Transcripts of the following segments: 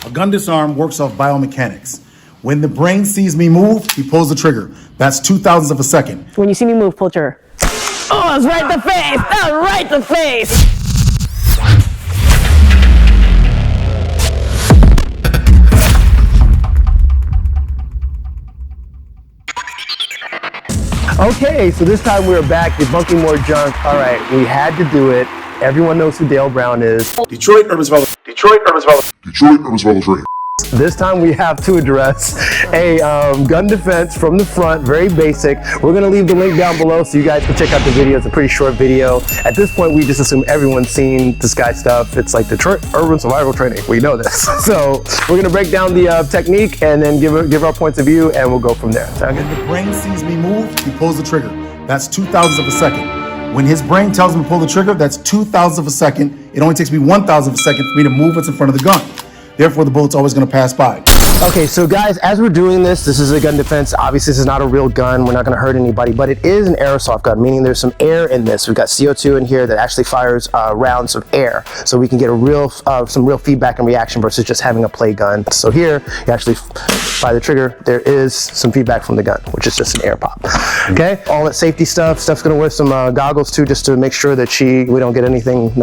A gun disarm works off biomechanics. When the brain sees me move, he pulls the trigger. That's 0.02 of a second. When you see me move, pull the trigger. Oh, it's right in the face! That was right in the face! Okay, so this time we're back debunking more junk. All right, we had to do it. Everyone knows who Dale Brown is. Detroit Urban Survival Training. This time we have to address a gun defense from the front, very basic. We're gonna leave the link down below so you guys can check out the video. It's a pretty short video. At this point, we just assume everyone's seen this guy's stuff. It's like Detroit Urban Survival Training. We know this. So we're gonna break down the technique and then give our points of view, and we'll go from there. Sound good? When the brain sees me move, he pulls the trigger. That's 0.02 of a second. When his brain tells him to pull the trigger, that's 0.02 of a second. It only takes me 1/1000 of a second for me to move what's in front of the gun. Therefore, the bullet's always gonna pass by. Okay, so guys, as we're doing this is a gun defense. Obviously, this is not a real gun. We're not gonna hurt anybody, but it is an airsoft gun, meaning there's some air in this. We've got CO2 in here that actually fires rounds of air. So we can get some real feedback and reaction versus just having a play gun. So here, you actually fire the trigger. There is some feedback from the gun, which is just an air pop. Okay, all that safety stuff. Steph's gonna wear some goggles too, just to make sure that we don't get anything,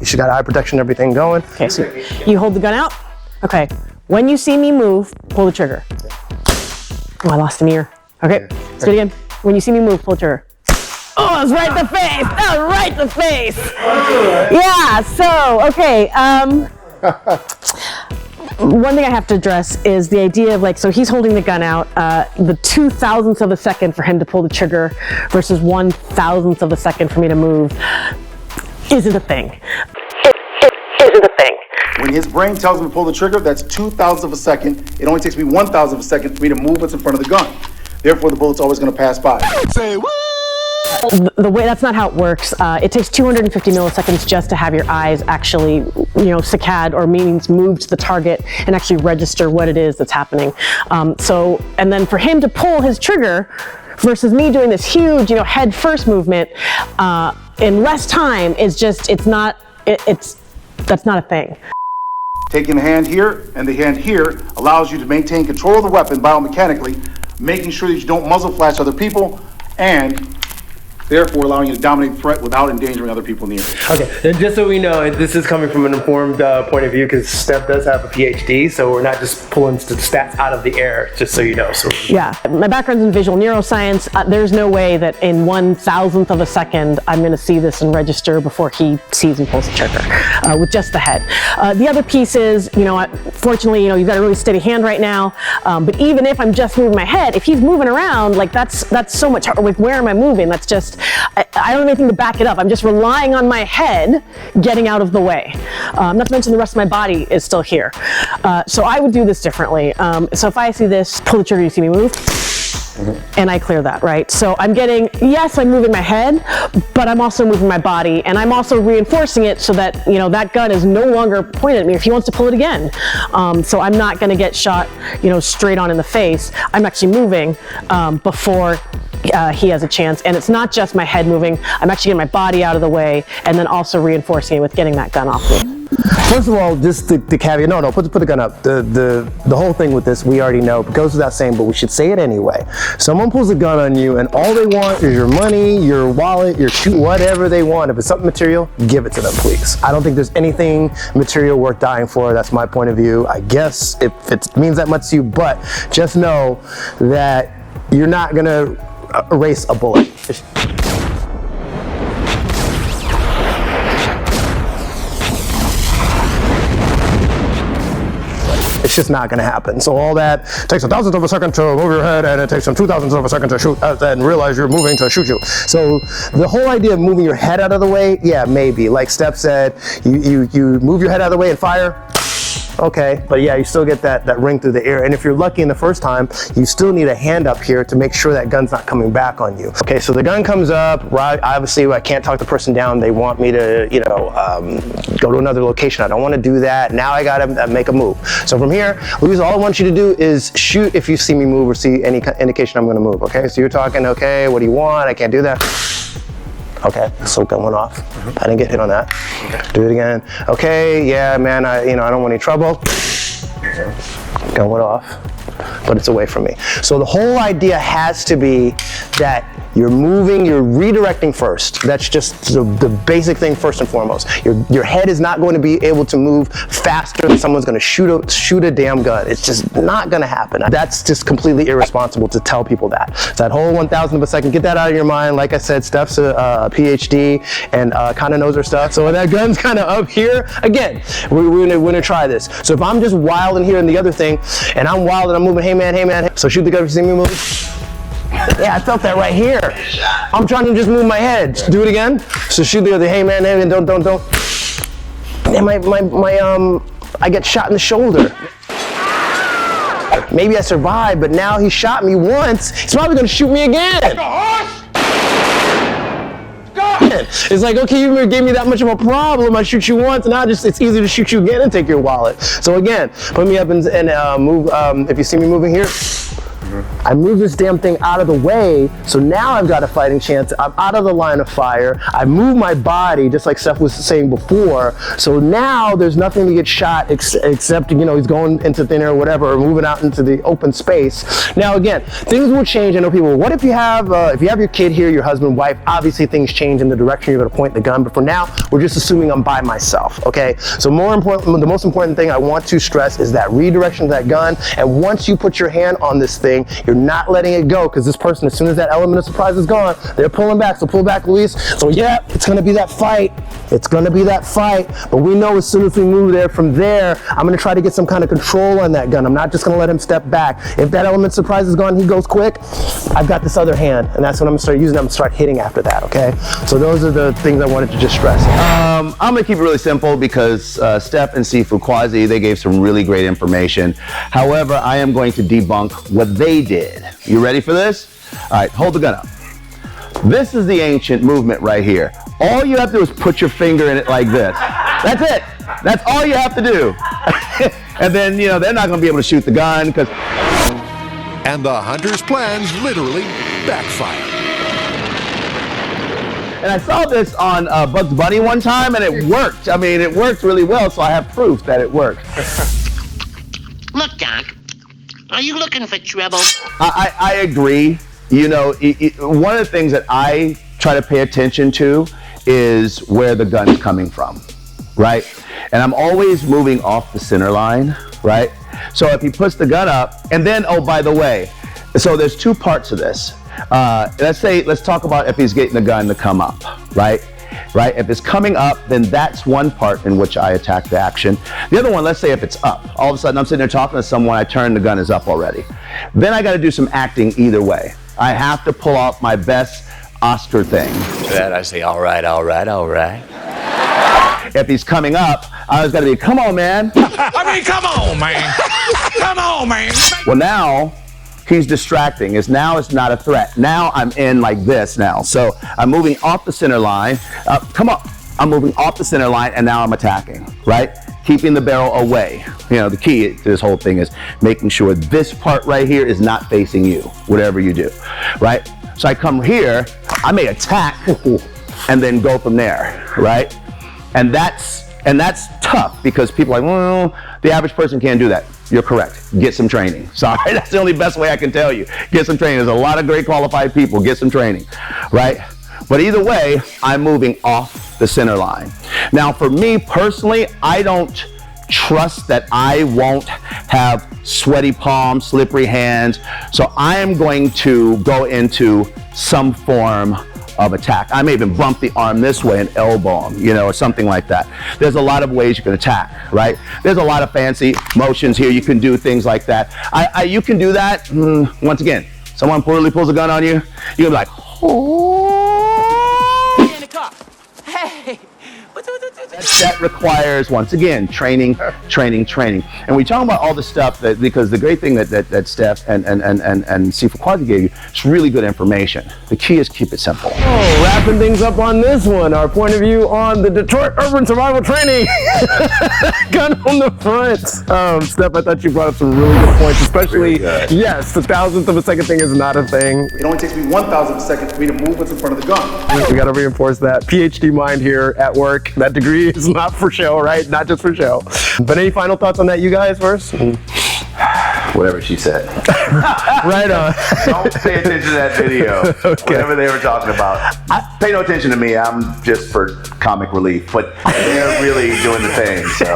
she got eye protection, everything going. Okay, so you hold the gun out. Okay, when you see me move, pull the trigger. Oh, I lost an ear. Okay, let's do it again. When you see me move, pull the trigger. Oh, it was right in the face. That was right in the face. Yeah, so, okay. One thing I have to address is the idea of so he's holding the gun out, the 0.02 of a second for him to pull the trigger versus 1/1000 of a second for me to move isn't a thing. It isn't a thing. When his brain tells him to pull the trigger, that's 0.02 of a second. It only takes me 1/1000 of a second for me to move what's in front of the gun. Therefore, the bullet's always gonna pass by. Say what? The way, that's not how it works. It takes 250 milliseconds just to have your eyes actually, saccade, or means move to the target and actually register what it is that's happening. And then for him to pull his trigger versus me doing this huge, head first movement in less time is just, that's not a thing. Taking the hand here and the hand here allows you to maintain control of the weapon biomechanically, making sure that you don't muzzle flash other people, and therefore allowing you to dominate the threat without endangering other people in the area. Okay, and just so we know, this is coming from an informed point of view, because Steph does have a PhD, so we're not just pulling the stats out of the air, just so you know. So yeah, my background's in visual neuroscience. There's no way that in 1/1000 of a second I'm going to see this and register before he sees and pulls the trigger with just the head. The other piece is, fortunately, you've got a really steady hand right now. But even if I'm just moving my head, if he's moving around, that's so much harder. With where am I moving? That's just, I don't have anything to back it up. I'm just relying on my head getting out of the way. Not to mention the rest of my body is still here. So I would do this differently. So if I see this, pull the trigger, you see me move, and I clear that, right? So I'm getting, yes, I'm moving my head, but I'm also moving my body, and I'm also reinforcing it so that, that gun is no longer pointed at me if he wants to pull it again. So I'm not gonna get shot, straight on in the face. I'm actually moving before he has a chance, and it's not just my head moving. I'm actually getting my body out of the way, and then also reinforcing it with getting that gun off me. First of all, just the caveat, no, put the gun up. The whole thing with this, we already know, it goes without saying, but we should say it anyway. Someone pulls a gun on you and all they want is your money, your wallet, your shoe, whatever they want. If it's something material, give it to them, please. I don't think there's anything material worth dying for. That's my point of view. I guess if it means that much to you, but just know that you're not gonna erase a bullet. It's just not gonna happen. So all that takes 1/1000 of a second to move your head, and it takes some 2/1000 of a second to shoot and realize you're moving to shoot you. So the whole idea of moving your head out of the way, yeah, maybe. Like Steph said, you move your head out of the way and fire. Okay, but yeah, you still get that ring through the air. And if you're lucky in the first time, you still need a hand up here to make sure that gun's not coming back on you. Okay, so the gun comes up, right? Obviously, I can't talk the person down. They want me to, go to another location. I don't want to do that. Now I gotta make a move. So from here, Louise, all I want you to do is shoot if you see me move or see any indication I'm gonna move, okay? So you're talking, okay, what do you want? I can't do that. Okay, so gun went off. I didn't get hit on that. Okay. Do it again. Okay, yeah, man, I don't want any trouble. Going off, but it's away from me. So the whole idea has to be that you're moving, you're redirecting first. That's just the basic thing first and foremost. Your head is not going to be able to move faster than someone's going to shoot a damn gun. It's just not going to happen. That's just completely irresponsible to tell people that. So that whole 1,000th of a second, get that out of your mind. Like I said, Stef's a PhD and kind of knows her stuff. So that gun's kind of up here. Again, we're gonna try this. So if I'm just wild in here and the other thing, and I'm wild and I'm moving, hey man, so shoot the gun if you see me moving. Yeah, I felt that right here. I'm trying to just move my head. Do it again. So shoot the other, hey man, don't. And I get shot in the shoulder. Maybe I survived, but now he shot me once. He's probably gonna shoot me again. It's like, okay, you gave me that much of a problem. I shoot you once, now it's easy to shoot you again and take your wallet. So again, put me up and move. If you see me moving here, I move this damn thing out of the way, so now I've got a fighting chance. I'm out of the line of fire. I move my body, just like Stef was saying before, so now there's nothing to get shot except, you know, he's going into thin air or whatever, or moving out into the open space. Now again, things will change. I know people, what if you have your kid here, your husband, wife, obviously things change in the direction you're gonna point the gun, but for now, we're just assuming I'm by myself, okay? So the most important thing I want to stress is that redirection of that gun, and once you put your hand on this thing, you're not letting it go, because this person, as soon as that element of surprise is gone, they're pulling back. So pull back, Luis. So yeah, it's gonna be that fight. It's gonna be that fight, but we know as soon as we move there, from there, I'm gonna try to get some kind of control on that gun. I'm not just gonna let him step back. If that element of surprise is gone, he goes quick, I've got this other hand, and that's when I'm gonna start using. I'm gonna start hitting after that, okay? So those are the things I wanted to just stress. I'm gonna keep it really simple because Stef and Sifu Kwazi, they gave some really great information. However, I am going to debunk what they did. You ready for this? All right, hold the gun up. This is the ancient movement right here. All you have to do is put your finger in it like this. That's it. That's all you have to do. And then, you know, they're not gonna be able to shoot the gun because... And the hunter's plans literally backfired. And I saw this on Bugs Bunny one time, and it worked. I mean, it worked really well, so I have proof that it worked. Look, Doc, are you looking for trouble? I agree. You know, one of the things that I try to pay attention to is where the gun's coming from, right? And I'm always moving off the center line, right? So if he puts the gun up, and then, oh, by the way, so there's two parts of this. Let's talk about if he's getting the gun to come up, right? Right? If it's coming up, then that's one part in which I attack the action. The other one, let's say if it's up. All of a sudden, I'm sitting there talking to someone, I turn, the gun is up already. Then I got to do some acting either way. I have to pull out my best Oscar thing. To that I say, all right. If he's coming up, I always got to be, come on, man. I mean, come on, man. Come on, man. Well, now he's distracting. Now it's not a threat. Now I'm in like this now. So I'm moving off the center line. Come on. I'm moving off the center line, and now I'm attacking, right? Keeping the barrel away. You know, the key to this whole thing is making sure this part right here is not facing you, whatever you do, right? So I come here, I may attack, and then go from there, right? And that's tough because people are like, well, the average person can't do that. You're correct. Get some training. Sorry, that's the only best way I can tell you. Get some training. There's a lot of great qualified people. Get some training, right? But either way, I'm moving off the center line. Now, for me personally, I don't trust that I won't have sweaty palms, slippery hands. So I am going to go into some form of attack. I may even bump the arm this way and elbow him, you know, or something like that. There's a lot of ways you can attack, right? There's a lot of fancy motions here. You can do things like that. You can do that. Once again, someone poorly pulls a gun on you, you're gonna be like, oh. In the car. Hey. That requires, once again, training. And we talk about all the stuff that, because the great thing that Stef and Sifu Kwazi gave you is really good information. The key is keep it simple. Oh, wrapping things up on this one, our point of view on the Detroit Urban Survival Training. Gun on the front. Stef, I thought you brought up some really good points, especially, yes, the 1,000th of a second thing is not a thing. It only takes me 1,000th of a second for me to move what's in front of the gun. We got to reinforce that. PhD mind here at work. That degree is not for show, right? Not just for show. But any final thoughts on that, you guys, first? Whatever she said. Right on. Don't pay attention to that video. Okay. Whatever they were talking about. Pay no attention to me. I'm just for comic relief. But they're really doing the thing. So.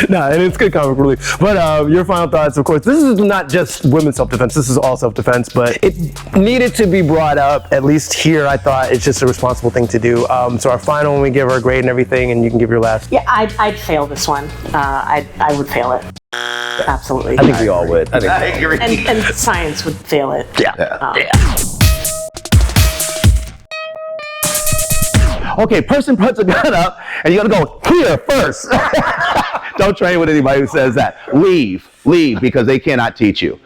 No, and it's good comic relief. But your final thoughts, of course, this is not just women's self-defense, this is all self-defense, but it needed to be brought up, at least here, I thought it's just a responsible thing to do. So our final, when we give our grade and everything, and you can give your last. Yeah, I'd fail this one. I would fail it. Absolutely. I think we all would. I agree. And science would fail it. Yeah. Okay, person puts a gun up, and you gotta go here first. Don't train with anybody who says that. Leave, because they cannot teach you.